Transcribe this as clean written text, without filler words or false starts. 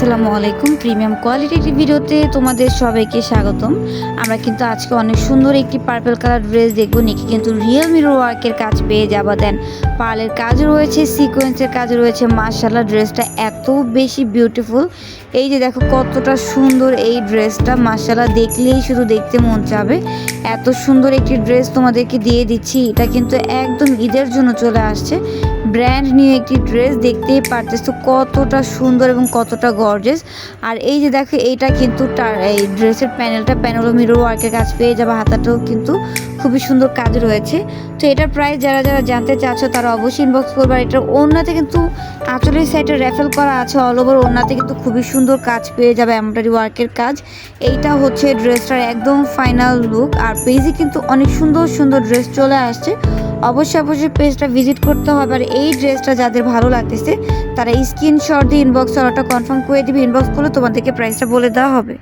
আসসালামু আলাইকুম। প্রিমিয়াম কোয়ালিটির ভিডিওতে তোমাদের সবাইকে স্বাগতম। আমরা কিন্তু আজকে অনেক সুন্দর একটি পার্পল কালার ড্রেস দেখব। নিকি কিন্তু রিয়েল মিরর ওয়ার্কের কাজ পেয়ে যাবা। দেন পার্লের কাজ রয়েছে, সিকোয়েন্সের কাজ রয়েছে। মাশাআল্লাহ, ড্রেসটা এত বেশি বিউটিফুল। এই যে দেখো কতটা সুন্দর এই ড্রেসটা, মাশাআল্লাহ দেখলেই শুধু দেখতে মন চাবে। এত সুন্দর একটি ড্রেস তোমাদেরকে দিয়ে দিচ্ছি। এটা কিন্তু একদম ঈদের জন্য চলে আসছে। ব্র্যান্ড নিউ একটি ড্রেস, দেখতেই পারতেছো কতটা সুন্দর এবং কতটা গর্জিয়াস। আর এই যে দেখো এইটা কিন্তু এই ড্রেসের প্যানেলও মিরর ওয়ার্কের কাজ পেয়ে যাবে। হাতাটাও কিন্তু খুবই সুন্দর কাজ রয়েছে। তো এটার প্রাইস যারা জানতে চাচ্ছ তারা অবশ্যই ইনবক্স করবে। আর এটার ওড়নাতে কিন্তু আঁচলের সাইডে র্যাফেল করা আছে, অল ওভার ওড়নাতে কিন্তু খুবই সুন্দর কাজ পেয়ে যাবে, এমব্রয়ডারি ওয়ার্কের কাজ। এইটা হচ্ছে ড্রেসটার একদম ফাইনাল লুক। আর পেজে কিন্তু অনেক সুন্দর সুন্দর ড্রেস চলে আসছে। অবশ্যই পেজটা ভিজিট করতে হবে। আর এই ড্রেসটা যাদের ভালো লাগতেছে তারা স্ক্রিনশট দিয়ে ইনবক্স অর্ডারটা কনফার্ম করে দিবে। ইনবক্স করলে তোমাদেরকে প্রাইসটা বলে দেওয়া হবে।